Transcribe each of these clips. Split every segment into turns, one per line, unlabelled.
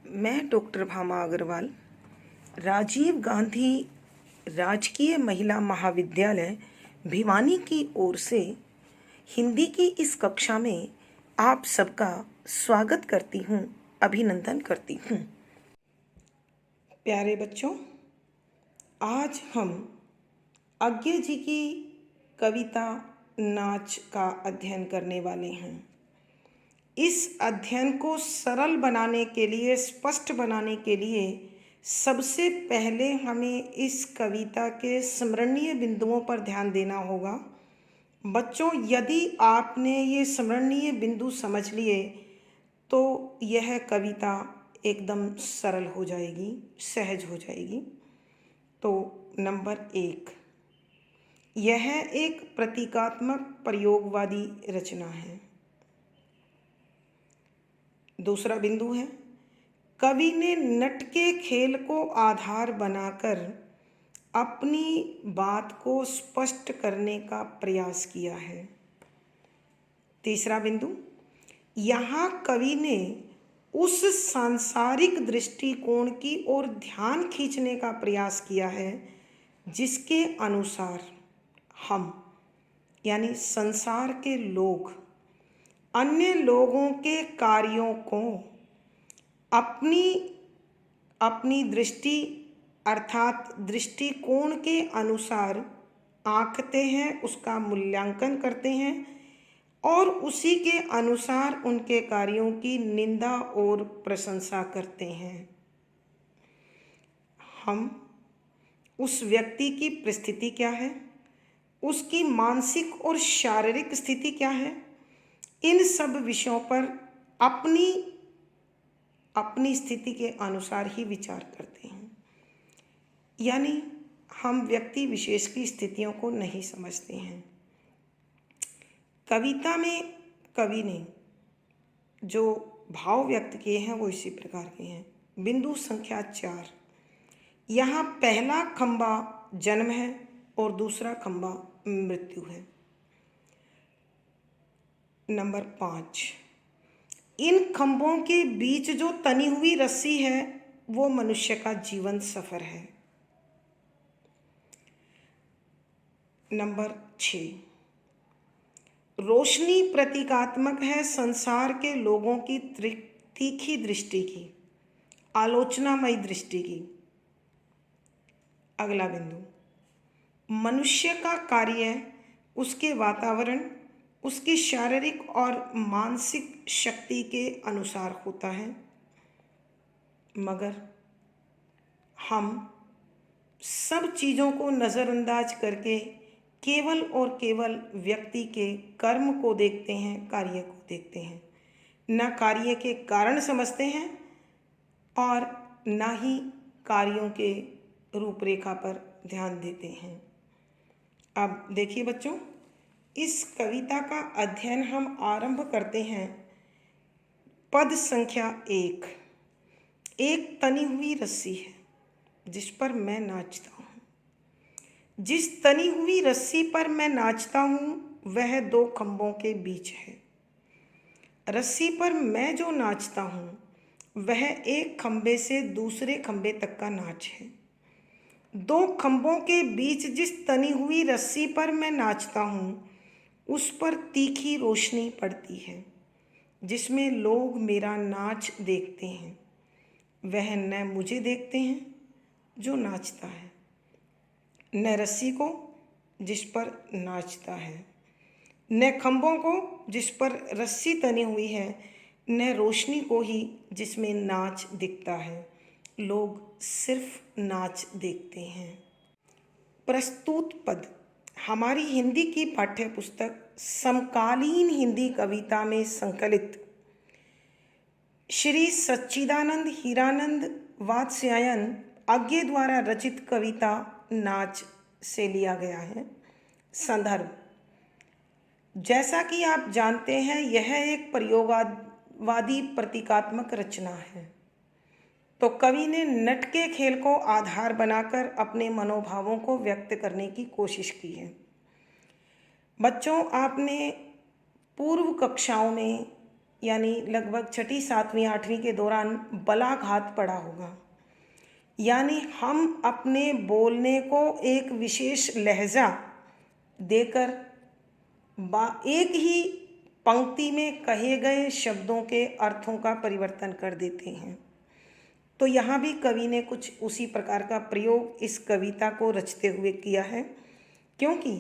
मैं डॉक्टर भामा अग्रवाल राजीव गांधी राजकीय महिला महाविद्यालय भिवानी की ओर से हिंदी की इस कक्षा में आप सबका स्वागत करती हूँ, अभिनंदन करती हूँ। प्यारे बच्चों, आज हम अज्ञे जी की कविता नाच का अध्ययन करने वाले हैं। इस अध्ययन को सरल बनाने के लिए, स्पष्ट बनाने के लिए सबसे पहले हमें इस कविता के स्मरणीय बिंदुओं पर ध्यान देना होगा। बच्चों, यदि आपने ये स्मरणीय बिंदु समझ लिए तो यह कविता एकदम सरल हो जाएगी, सहज हो जाएगी। तो नंबर 1, यह एक प्रतीकात्मक प्रयोगवादी रचना है। दूसरा बिंदु है, कवि ने नट के खेल को आधार बनाकर अपनी बात को स्पष्ट करने का प्रयास किया है। तीसरा बिंदु, यहाँ कवि ने उस सांसारिक दृष्टिकोण की ओर ध्यान खींचने का प्रयास किया है जिसके अनुसार हम यानी संसार के लोग अन्य लोगों के कार्यों को अपनी दृष्टि अर्थात दृष्टिकोण के अनुसार आंकते हैं, उसका मूल्यांकन करते हैं और उसी के अनुसार उनके कार्यों की निंदा और प्रशंसा करते हैं। हम उस व्यक्ति की परिस्थिति क्या है, उसकी मानसिक और शारीरिक स्थिति क्या है, इन सब विषयों पर अपनी स्थिति के अनुसार ही विचार करते हैं। यानी हम व्यक्ति विशेष की स्थितियों को नहीं समझते हैं। कविता में कवि ने जो भाव व्यक्त किए हैं वो इसी प्रकार के हैं। बिंदु संख्या 4, यहाँ पहला खंबा जन्म है और दूसरा खंबा मृत्यु है। नंबर 5, इन खंभों के बीच जो तनी हुई रस्सी है वो मनुष्य का जीवन सफर है। नंबर 6, रोशनी प्रतीकात्मक है संसार के लोगों की तीखी दृष्टि की, आलोचनामयी दृष्टि की। अगला बिंदु, मनुष्य का कार्य उसके वातावरण, उसकी शारीरिक और मानसिक शक्ति के अनुसार होता है, मगर हम सब चीज़ों को नज़रअंदाज करके केवल और केवल व्यक्ति के कर्म को देखते हैं, कार्य को देखते हैं, न कार्य के कारण समझते हैं और न ही कार्यों के रूपरेखा पर ध्यान देते हैं। अब देखिए बच्चों, इस कविता का अध्ययन हम आरंभ करते हैं। पद संख्या 1, एक तनी हुई रस्सी है जिस पर मैं नाचता हूँ। जिस तनी हुई रस्सी पर मैं नाचता हूँ वह 2 खंभों के बीच है। रस्सी पर मैं जो नाचता हूँ वह एक खंभे से दूसरे खंभे तक का नाच है। 2 खंभों के बीच जिस तनी हुई रस्सी पर मैं नाचता हूँ उस पर तीखी रोशनी पड़ती है जिसमें लोग मेरा नाच देखते हैं। वह न मुझे देखते हैं जो नाचता है, न रस्सी को जिस पर नाचता है, न खंभों को जिस पर रस्सी तनी हुई है, न रोशनी को ही जिसमें नाच दिखता है। लोग सिर्फ नाच देखते हैं। प्रस्तुत पद हमारी हिंदी की पाठ्य पुस्तक समकालीन हिंदी कविता में संकलित श्री सच्चिदानंद हीरानंद वात्स्यायन अज्ञे द्वारा रचित कविता नाच से लिया गया है। संदर्भ, जैसा कि आप जानते हैं यह एक प्रयोगवादी प्रतीकात्मक रचना है, तो कवि ने नट के खेल को आधार बनाकर अपने मनोभावों को व्यक्त करने की कोशिश की है। बच्चों, आपने पूर्व कक्षाओं में यानी लगभग छठी, सातवीं, आठवीं के दौरान बलाघात पड़ा होगा। यानी हम अपने बोलने को एक विशेष लहजा देकर एक ही पंक्ति में कहे गए शब्दों के अर्थों का परिवर्तन कर देते हैं। तो यहाँ भी कवि ने कुछ उसी प्रकार का प्रयोग इस कविता को रचते हुए किया है, क्योंकि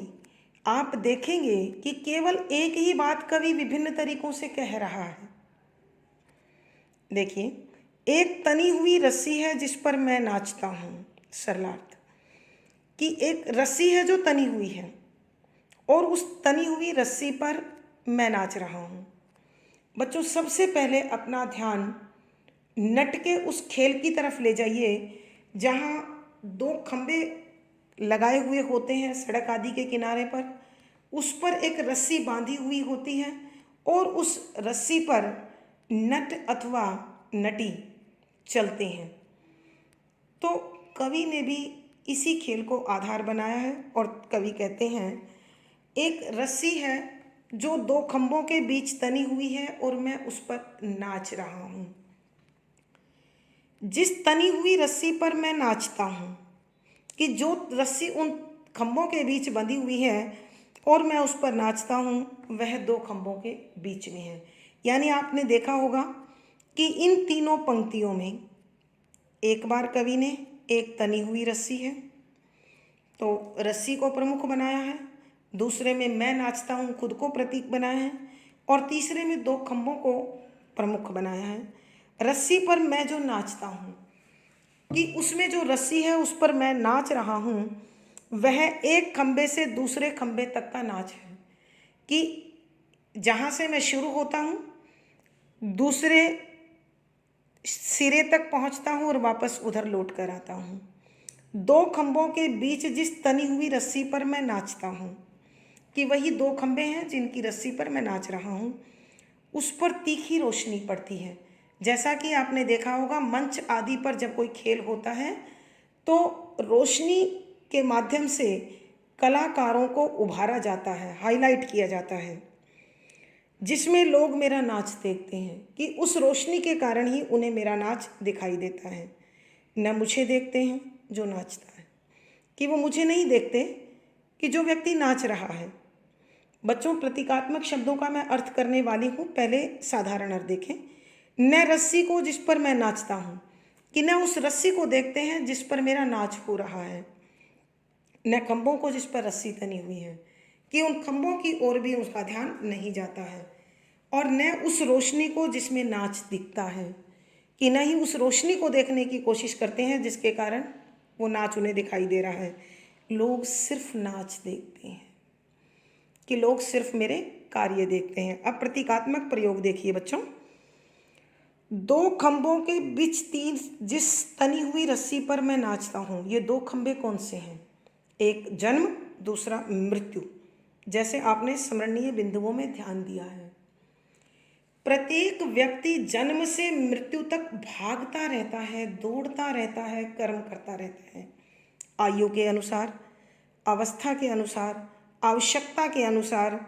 आप देखेंगे कि केवल एक ही बात कवि विभिन्न तरीकों से कह रहा है। देखिए, एक तनी हुई रस्सी है जिस पर मैं नाचता हूँ। सरलार्थ कि एक रस्सी है जो तनी हुई है और उस तनी हुई रस्सी पर मैं नाच रहा हूँ। बच्चों, सबसे पहले अपना ध्यान नट के उस खेल की तरफ ले जाइए जहाँ दो खंबे लगाए हुए होते हैं सड़क आदि के किनारे पर, उस पर एक रस्सी बांधी हुई होती है और उस रस्सी पर नट अथवा नटी चलते हैं। तो कवि ने भी इसी खेल को आधार बनाया है और कवि कहते हैं एक रस्सी है जो दो खंभों के बीच तनी हुई है और मैं उस पर नाच रहा हूँ। जिस तनी हुई रस्सी पर मैं नाचता हूँ, कि जो रस्सी उन खंभों के बीच बंधी हुई है और मैं उस पर नाचता हूँ, वह दो खंभों के बीच में है। यानी आपने देखा होगा कि इन तीनों पंक्तियों में एक बार कवि ने एक तनी हुई रस्सी है तो रस्सी को प्रमुख बनाया है, दूसरे में मैं नाचता हूँ खुद को प्रतीक बनाया है और तीसरे में दो खंभों को प्रमुख बनाया है। रस्सी पर मैं जो नाचता हूँ कि उसमें जो रस्सी है उस पर मैं नाच रहा हूँ, वह एक खंभे से दूसरे खंभे तक का नाच है कि जहाँ से मैं शुरू होता हूँ दूसरे सिरे तक पहुँचता हूँ और वापस उधर लौट कर आता हूँ। दो खंभों के बीच जिस तनी हुई रस्सी पर मैं नाचता हूँ कि वही दो खंभे हैं जिनकी रस्सी पर मैं नाच रहा हूँ, उस पर तीखी रोशनी पड़ती है। जैसा कि आपने देखा होगा मंच आदि पर जब कोई खेल होता है तो रोशनी के माध्यम से कलाकारों को उभारा जाता है, हाईलाइट किया जाता है, जिसमें लोग मेरा नाच देखते हैं कि उस रोशनी के कारण ही उन्हें मेरा नाच दिखाई देता है। न मुझे देखते हैं जो नाचता है, कि वो मुझे नहीं देखते कि जो व्यक्ति नाच रहा है। बच्चों, प्रतीकात्मक शब्दों का मैं अर्थ करने वाली हूँ। पहले साधारण अर्थ देखें। न रस्सी को जिस पर मैं नाचता हूँ, कि न उस रस्सी को देखते हैं जिस पर मेरा नाच हो रहा है, न खंभों को जिस पर रस्सी तनी हुई है कि उन खंभों की ओर भी उसका ध्यान नहीं जाता है, और न उस रोशनी को जिसमें नाच दिखता है कि न ही उस रोशनी को देखने की कोशिश करते हैं जिसके कारण वो नाच उन्हें दिखाई दे रहा है। लोग सिर्फ नाच देखते हैं, कि लोग सिर्फ मेरे कार्य देखते हैं। अब प्रतीकात्मक प्रयोग देखिए बच्चों। दो खंभों के बीच तीन जिस तनी हुई रस्सी पर मैं नाचता हूँ, ये दो खंभे कौन से हैं? एक जन्म, दूसरा मृत्यु। जैसे आपने स्मरणीय बिंदुओं में ध्यान दिया है, प्रत्येक व्यक्ति जन्म से मृत्यु तक भागता रहता है, दौड़ता रहता है, कर्म करता रहता है। आयु के अनुसार, अवस्था के अनुसार, आवश्यकता के अनुसार,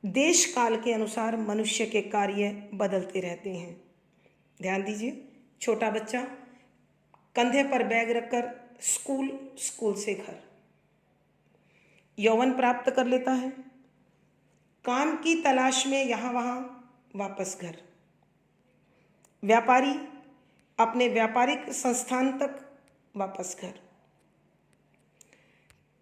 देश काल के अनुसार मनुष्य के कार्य बदलते रहते हैं। ध्यान दीजिए, छोटा बच्चा कंधे पर बैग रखकर स्कूल, स्कूल से घर, यौवन प्राप्त कर लेता है, काम की तलाश में यहाँ वहाँ, वापस घर। व्यापारी अपने व्यापारिक संस्थान तक, वापस घर।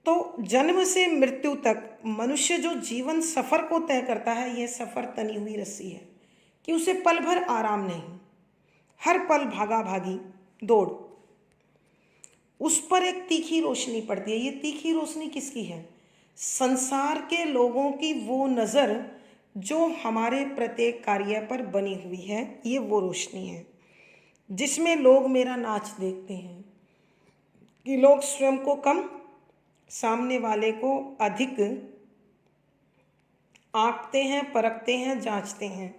तो जन्म से मृत्यु तक मनुष्य जो जीवन सफर को तय करता है, यह सफर तनी हुई रस्सी है कि उसे पल भर आराम नहीं, हर पल भागा भागी दौड़। उस पर एक तीखी रोशनी पड़ती है। ये तीखी रोशनी किसकी है? संसार के लोगों की वो नज़र जो हमारे प्रत्येक कार्य पर बनी हुई है, ये वो रोशनी है जिसमें लोग मेरा नाच देखते हैं, कि लोग स्वयं को कम, सामने वाले को अधिक आंकते हैं, परखते हैं, जांचते हैं,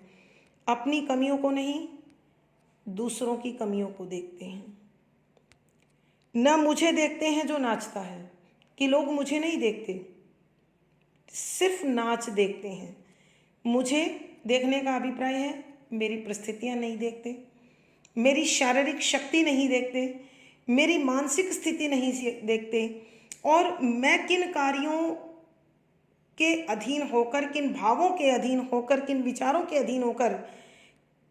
अपनी कमियों को नहीं, दूसरों की कमियों को देखते हैं। न मुझे देखते हैं जो नाचता है, कि लोग मुझे नहीं देखते, सिर्फ नाच देखते हैं। मुझे देखने का अभिप्राय है मेरी परिस्थितियाँ नहीं देखते, मेरी शारीरिक शक्ति नहीं देखते, मेरी मानसिक स्थिति नहीं देखते, और मैं किन कार्यों के अधीन होकर, किन भावों के अधीन होकर, किन विचारों के अधीन होकर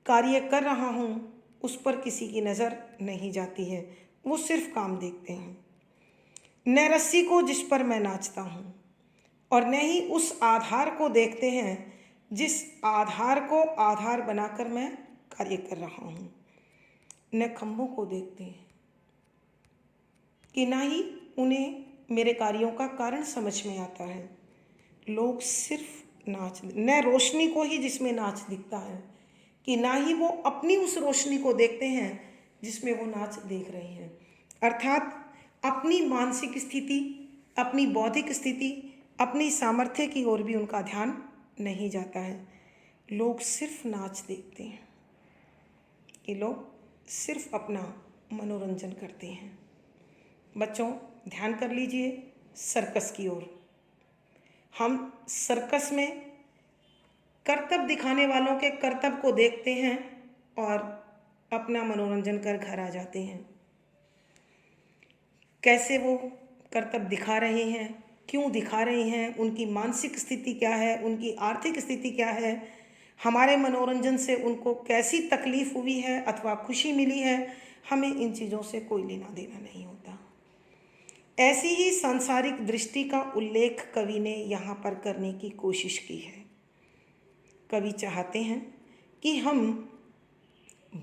कार्य कर रहा हूँ, उस पर किसी की नज़र नहीं जाती है। वो सिर्फ काम देखते हैं। न रस्सी को जिस पर मैं नाचता हूँ, और न ही उस आधार को देखते हैं जिस आधार को आधार बनाकर मैं कार्य कर रहा हूँ। न खंभों को देखते हैं कि ना ही उन्हें मेरे कार्यों का कारण समझ में आता है। लोग सिर्फ नाच, न रोशनी को ही जिसमें नाच दिखता है, कि ना ही वो अपनी उस रोशनी को देखते हैं जिसमें वो नाच देख रहे हैं। अर्थात अपनी मानसिक स्थिति, अपनी बौद्धिक स्थिति, अपनी सामर्थ्य की ओर भी उनका ध्यान नहीं जाता है। लोग सिर्फ नाच देखते हैं, कि लोग सिर्फ अपना मनोरंजन करते हैं। बच्चों, ध्यान कर लीजिए सर्कस की ओर। हम सर्कस में करतब दिखाने वालों के करतब को देखते हैं और अपना मनोरंजन कर घर आ जाते हैं। कैसे वो करतब दिखा रहे हैं, क्यों दिखा रहे हैं, उनकी मानसिक स्थिति क्या है, उनकी आर्थिक स्थिति क्या है, हमारे मनोरंजन से उनको कैसी तकलीफ हुई है अथवा खुशी मिली है, हमें इन चीज़ों से कोई लेना देना नहीं होता। ऐसी ही सांसारिक दृष्टि का उल्लेख कवि ने यहाँ पर करने की कोशिश की है। कवि चाहते हैं कि हम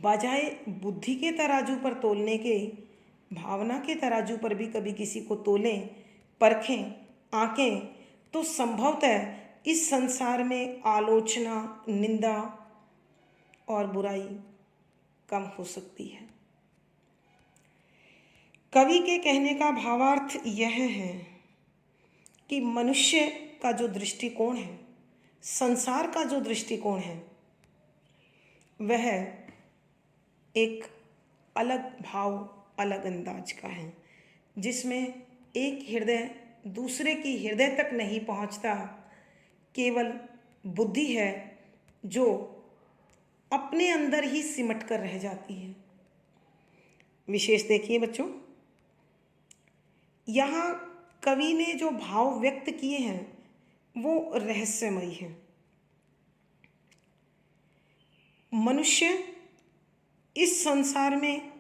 बजाय बुद्धि के तराजू पर तोलने के, भावना के तराजू पर भी कभी किसी को तोलें, परखें, आंकें, तो संभवतः इस संसार में आलोचना, निंदा और बुराई कम हो सकती है। कवि के कहने का भावार्थ यह है कि मनुष्य का जो दृष्टिकोण है, संसार का जो दृष्टिकोण है, वह एक अलग भाव, अलग अंदाज का है, जिसमें एक हृदय दूसरे की हृदय तक नहीं पहुंचता। केवल बुद्धि है जो अपने अंदर ही सिमट कर रह जाती है। विशेष देखिए बच्चों, यहाँ कवि ने जो भाव व्यक्त किए हैं वो रहस्यमयी हैं। मनुष्य इस संसार में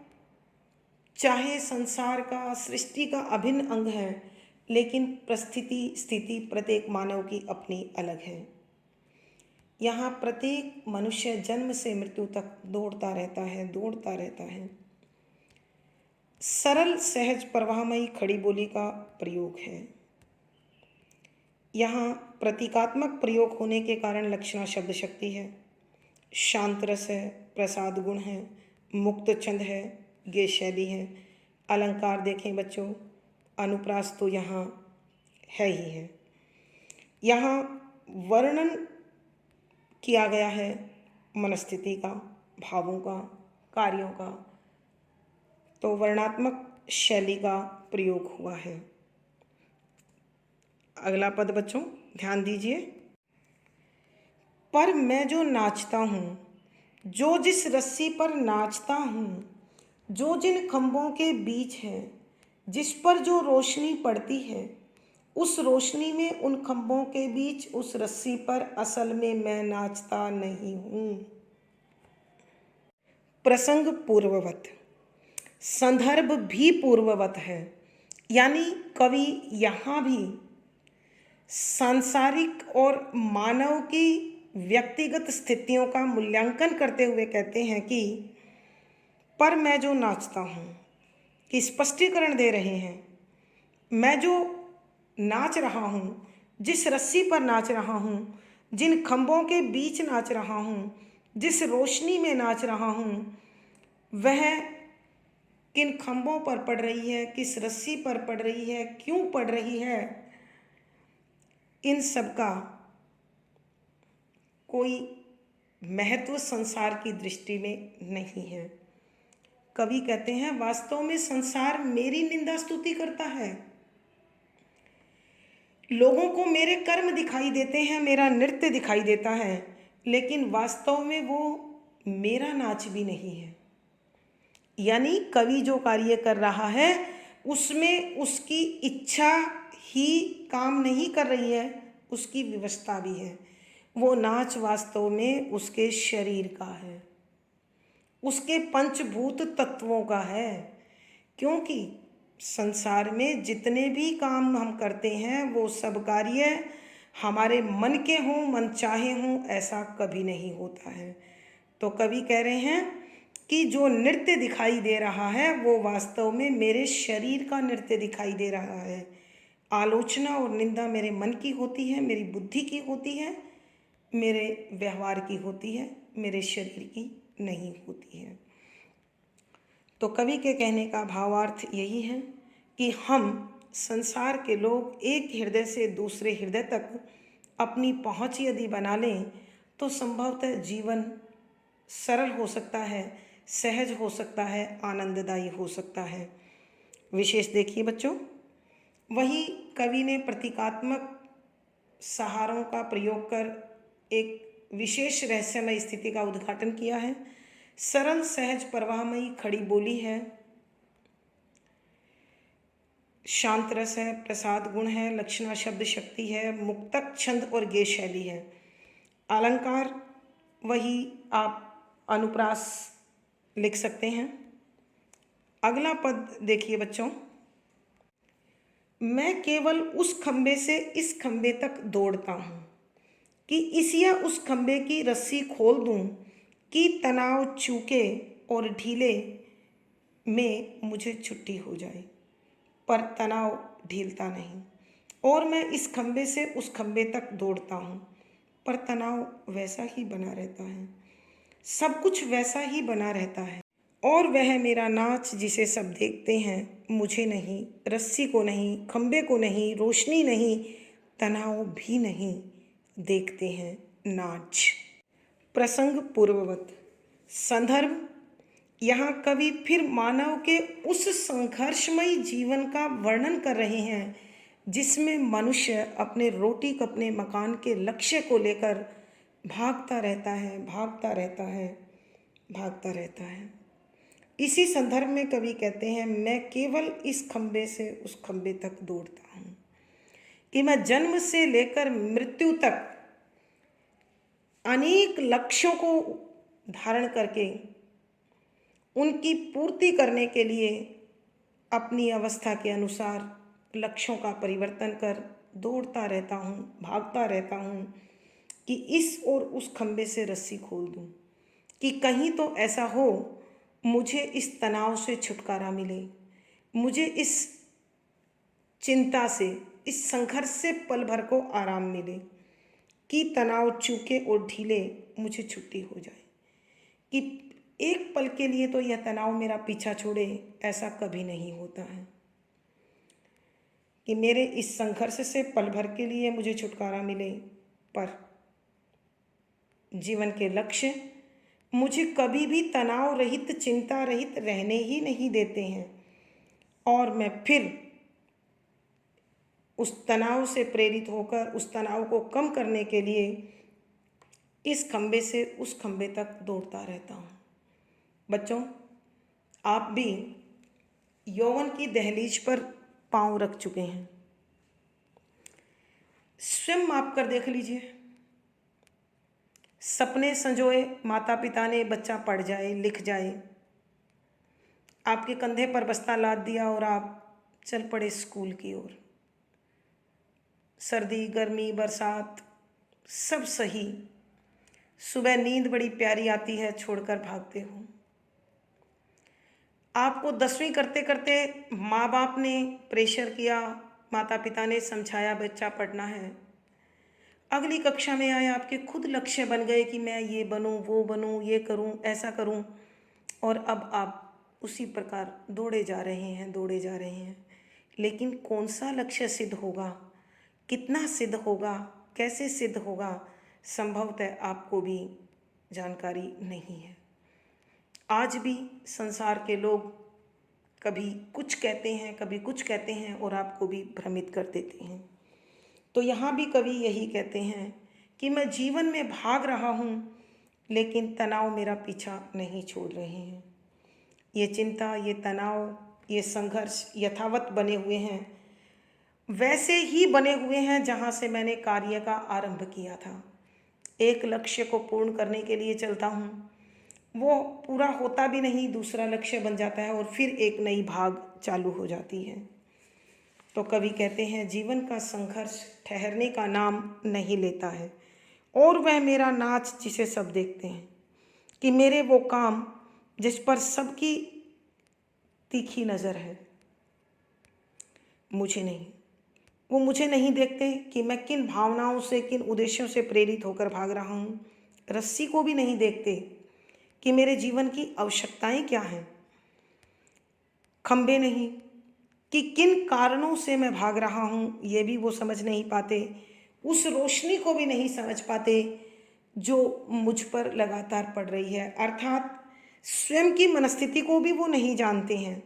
चाहे संसार का, सृष्टि का अभिन्न अंग है, लेकिन परिस्थिति, स्थिति प्रत्येक मानव की अपनी अलग है। यहाँ प्रत्येक मनुष्य जन्म से मृत्यु तक दौड़ता रहता है, दौड़ता रहता है। सरल, सहज, प्रवाहमयी खड़ी बोली का प्रयोग है। यहाँ प्रतीकात्मक प्रयोग होने के कारण लक्षणा शब्द शक्ति है, शांत रस है, प्रसाद गुण है, मुक्त छंद है, गे शैली है। अलंकार देखें बच्चों, अनुप्रास तो यहाँ है ही है। यहाँ वर्णन किया गया है मनस्थिति का, भावों का, कार्यों का, तो वर्णात्मक शैली का प्रयोग हुआ है। अगला पद बच्चों ध्यान दीजिए। पर मैं जो नाचता हूँ, जो जिस रस्सी पर नाचता हूँ, जो जिन खंभों के बीच है, जिस पर जो रोशनी पड़ती है, उस रोशनी में, उन खंभों के बीच, उस रस्सी पर असल में मैं नाचता नहीं हूँ। प्रसंग पूर्ववत, संदर्भ भी पूर्ववत है। यानी कवि यहाँ भी सांसारिक और मानव की व्यक्तिगत स्थितियों का मूल्यांकन करते हुए कहते हैं कि पर मैं जो नाचता हूँ, कि स्पष्टीकरण दे रहे हैं। मैं जो नाच रहा हूँ, जिस रस्सी पर नाच रहा हूँ, जिन खंभों के बीच नाच रहा हूँ, जिस रोशनी में नाच रहा हूँ, वह किन खंभों पर पड़ रही है, किस रस्सी पर पड़ रही है, क्यों पड़ रही है, इन सब का कोई महत्व संसार की दृष्टि में नहीं है। कवि कहते हैं वास्तव में संसार मेरी निंदा स्तुति करता है। लोगों को मेरे कर्म दिखाई देते हैं, मेरा नृत्य दिखाई देता है, लेकिन वास्तव में वो मेरा नाच भी नहीं है। यानी कवि जो कार्य कर रहा है उसमें उसकी इच्छा ही काम नहीं कर रही है, उसकी व्यवस्था भी है। वो नाच वास्तव में उसके शरीर का है, उसके पंचभूत तत्वों का है। क्योंकि संसार में जितने भी काम हम करते हैं वो सब कार्य हमारे मन के हों, मन चाहे हों, ऐसा कभी नहीं होता है। तो कवि कह रहे हैं कि जो नृत्य दिखाई दे रहा है वो वास्तव में मेरे शरीर का नृत्य दिखाई दे रहा है। आलोचना और निंदा मेरे मन की होती है, मेरी बुद्धि की होती है, मेरे व्यवहार की होती है, मेरे शरीर की नहीं होती है। तो कवि के कहने का भावार्थ यही है कि हम संसार के लोग एक हृदय से दूसरे हृदय तक अपनी पहुँच यदि बना लें तो संभवतः जीवन सरल हो सकता है, सहज हो सकता है, आनंददायी हो सकता है। विशेष देखिए बच्चों, वही कवि ने प्रतीकात्मक सहारों का प्रयोग कर एक विशेष रहस्यमय स्थिति का उद्घाटन किया है। सरल सहज प्रवाहमयी खड़ी बोली है, शांत रस है, प्रसाद गुण है, लक्षणा शब्द शक्ति है, मुक्तक छंद और गेय शैली है। अलंकार वही आप अनुप्रास लिख सकते हैं। अगला पद देखिए बच्चों, मैं केवल उस खंबे से इस खंबे तक दौड़ता हूँ कि इस या उस खंबे की रस्सी खोल दूँ कि तनाव चूके और ढीले में मुझे छुट्टी हो जाए, पर तनाव ढीलता नहीं। और मैं इस खंबे से उस खंबे तक दौड़ता हूँ, पर तनाव वैसा ही बना रहता है, सब कुछ वैसा ही बना रहता है। और वह मेरा नाच जिसे सब देखते हैं, मुझे नहीं, रस्सी को नहीं, खंबे को नहीं, रोशनी नहीं, तनाव भी नहीं, देखते हैं नाच। प्रसंग पूर्ववत। संदर्भ, यहाँ कवि फिर मानव के उस संघर्षमयी जीवन का वर्णन कर रहे हैं जिसमें मनुष्य अपने रोटी कपने मकान के लक्ष्य को लेकर भागता रहता है, भागता रहता है, भागता रहता है। इसी संदर्भ में कवि कहते हैं, मैं केवल इस खंबे से उस खंबे तक दौड़ता हूँ कि मैं जन्म से लेकर मृत्यु तक अनेक लक्ष्यों को धारण करके उनकी पूर्ति करने के लिए अपनी अवस्था के अनुसार लक्ष्यों का परिवर्तन कर दौड़ता रहता हूँ, भागता रहता हूँ कि इस और उस खंबे से रस्सी खोल दूँ कि कहीं तो ऐसा हो मुझे इस तनाव से छुटकारा मिले, मुझे इस चिंता से, इस संघर्ष से पल भर को आराम मिले, कि तनाव चूके और ढीले मुझे छुट्टी हो जाए, कि एक पल के लिए तो यह तनाव मेरा पीछा छोड़े, ऐसा कभी नहीं होता है। कि मेरे इस संघर्ष से पल भर के लिए मुझे छुटकारा मिले, पर जीवन के लक्ष्य मुझे कभी भी तनाव रहित, चिंता रहित रहने ही नहीं देते हैं। और मैं फिर उस तनाव से प्रेरित होकर उस तनाव को कम करने के लिए इस खंबे से उस खंबे तक दौड़ता रहता हूँ। बच्चों, आप भी यौवन की दहलीज पर पांव रख चुके हैं। स्वयं माप कर देख लीजिए। सपने संजोए माता पिता ने बच्चा पढ़ जाए, लिख जाए, आपके कंधे पर बस्ता लाद दिया और आप चल पड़े स्कूल की ओर। सर्दी, गर्मी, बरसात सब सही, सुबह नींद बड़ी प्यारी आती है, छोड़कर भागते हो। आपको 10वीं करते करते माँ बाप ने प्रेशर किया, माता पिता ने समझाया बच्चा पढ़ना है। अगली कक्षा में आए, आपके खुद लक्ष्य बन गए कि मैं ये बनूं, वो बनूं, ये करूं, ऐसा करूं, और अब आप उसी प्रकार दौड़े जा रहे हैं, दौड़े जा रहे हैं। लेकिन कौन सा लक्ष्य सिद्ध होगा, कितना सिद्ध होगा, कैसे सिद्ध होगा, संभवतः आपको भी जानकारी नहीं है। आज भी संसार के लोग कभी कुछ कहते हैं, कभी कुछ कहते हैं और आपको भी भ्रमित कर देते हैं। तो यहाँ भी कवि यही कहते हैं कि मैं जीवन में भाग रहा हूँ, लेकिन तनाव मेरा पीछा नहीं छोड़ रहे हैं। ये चिंता, ये तनाव, ये संघर्ष यथावत बने हुए हैं, वैसे ही बने हुए हैं जहाँ से मैंने कार्य का आरंभ किया था। एक लक्ष्य को पूर्ण करने के लिए चलता हूँ, वो पूरा होता भी नहीं, दूसरा लक्ष्य बन जाता है और फिर एक नई भाग चालू हो जाती है। तो कवि कहते हैं, जीवन का संघर्ष ठहरने का नाम नहीं लेता है, और वह मेरा नाच जिसे सब देखते हैं, कि मेरे वो काम जिस पर सबकी तीखी नज़र है, मुझे नहीं। वो मुझे नहीं देखते कि मैं किन भावनाओं से, किन उद्देश्यों से प्रेरित होकर भाग रहा हूँ। रस्सी को भी नहीं देखते कि मेरे जीवन की आवश्यकताएं क्या हैं। खंबे नहीं कि किन कारणों से मैं भाग रहा हूँ, ये भी वो समझ नहीं पाते। उस रोशनी को भी नहीं समझ पाते जो मुझ पर लगातार पड़ रही है, अर्थात स्वयं की मनस्थिति को भी वो नहीं जानते हैं,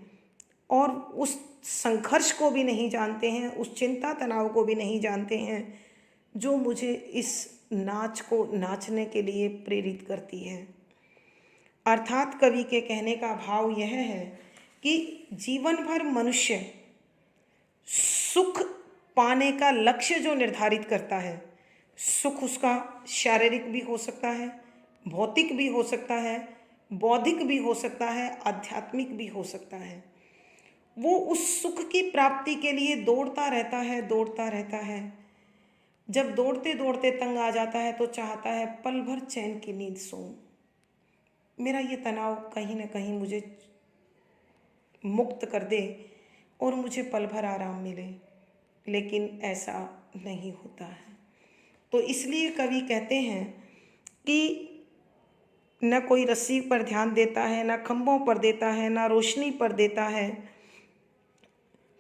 और उस संघर्ष को भी नहीं जानते हैं, उस चिंता तनाव को भी नहीं जानते हैं जो मुझे इस नाच को नाचने के लिए प्रेरित करती है। अर्थात कवि के कहने का भाव यह है कि जीवन भर मनुष्य सुख पाने का लक्ष्य जो निर्धारित करता है, सुख उसका शारीरिक भी हो सकता है, भौतिक भी हो सकता है, बौद्धिक भी हो सकता है, आध्यात्मिक भी हो सकता है। वो उस सुख की प्राप्ति के लिए दौड़ता रहता है, दौड़ता रहता है। जब दौड़ते दौड़ते तंग आ जाता है तो चाहता है पल भर चैन की नींद सोऊं। मेरा ये तनाव कहीं ना कहीं मुझे मुक्त कर दे और मुझे पल भर आराम मिले, लेकिन ऐसा नहीं होता है। तो इसलिए कवि कहते हैं कि न कोई रस्सी पर ध्यान देता है, न खंभों पर देता है, न रोशनी पर देता है।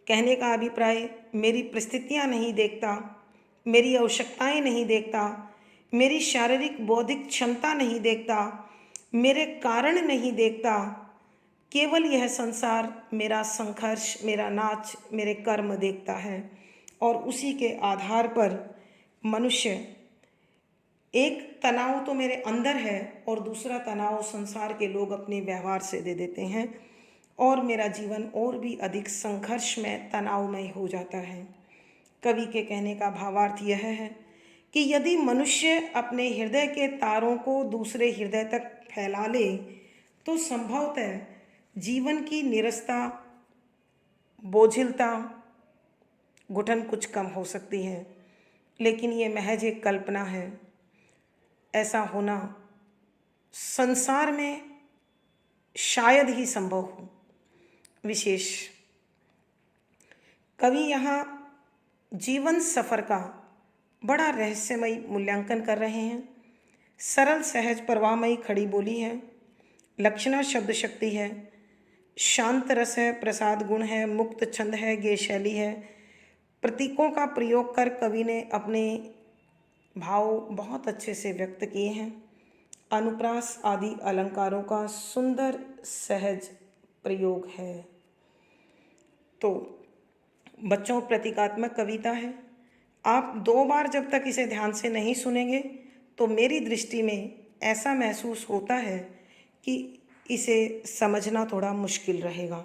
कहने का अभिप्राय, मेरी परिस्थितियाँ नहीं देखता, मेरी आवश्यकताएं नहीं देखता, मेरी शारीरिक बौद्धिक क्षमता नहीं देखता, मेरे कारण नहीं देखता। केवल यह संसार मेरा संघर्ष, मेरा नाच, मेरे कर्म देखता है, और उसी के आधार पर मनुष्य, एक तनाव तो मेरे अंदर है और दूसरा तनाव संसार के लोग अपने व्यवहार से दे देते हैं, और मेरा जीवन और भी अधिक संघर्ष में तनावमय हो जाता है। कवि के कहने का भावार्थ यह है कि यदि मनुष्य अपने हृदय के तारों को दूसरे हृदय तक फैला ले तो संभवतः जीवन की निरस्ता, बोझिलता, घुटन कुछ कम हो सकती है, लेकिन ये महज एक कल्पना है। ऐसा होना संसार में शायद ही संभव हो। विशेष कवि यहाँ जीवन सफ़र का बड़ा रहस्यमयी मूल्यांकन कर रहे हैं। सरल सहज प्रवाहमयी खड़ी बोली है, लक्षणा शब्द शक्ति है, शांत रस है, प्रसाद गुण है, मुक्त छंद है, गेय शैली है। प्रतीकों का प्रयोग कर कवि ने अपने भाव बहुत अच्छे से व्यक्त किए हैं। अनुप्रास आदि अलंकारों का सुंदर सहज प्रयोग है। तो बच्चों, प्रतीकात्मक कविता है। आप 2 बार जब तक इसे ध्यान से नहीं सुनेंगे तो मेरी दृष्टि में ऐसा महसूस होता है कि इसे समझना थोड़ा मुश्किल रहेगा,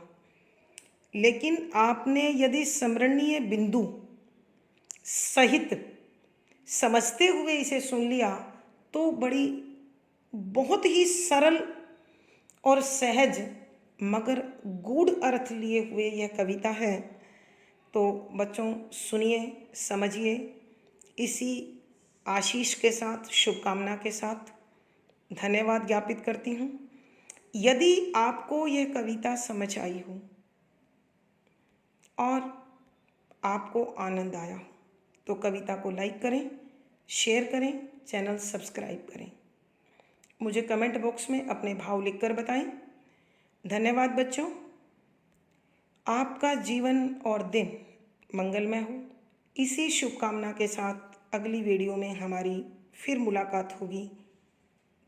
लेकिन आपने यदि स्मरणीय बिंदु सहित समझते हुए इसे सुन लिया तो बड़ी बहुत ही सरल और सहज मगर गूढ़ अर्थ लिए हुए यह कविता है। तो बच्चों, सुनिए, समझिए। इसी आशीष के साथ, शुभकामना के साथ धन्यवाद ज्ञापित करती हूँ। यदि आपको यह कविता समझ आई हो और आपको आनंद आया हो तो कविता को लाइक करें, शेयर करें, चैनल सब्सक्राइब करें। मुझे कमेंट बॉक्स में अपने भाव लिखकर बताएं। धन्यवाद बच्चों। आपका जीवन और दिन मंगलमय हो। इसी शुभकामना के साथ अगली वीडियो में हमारी फिर मुलाकात होगी।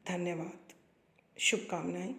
धन्यवाद, शुभकामनाएं।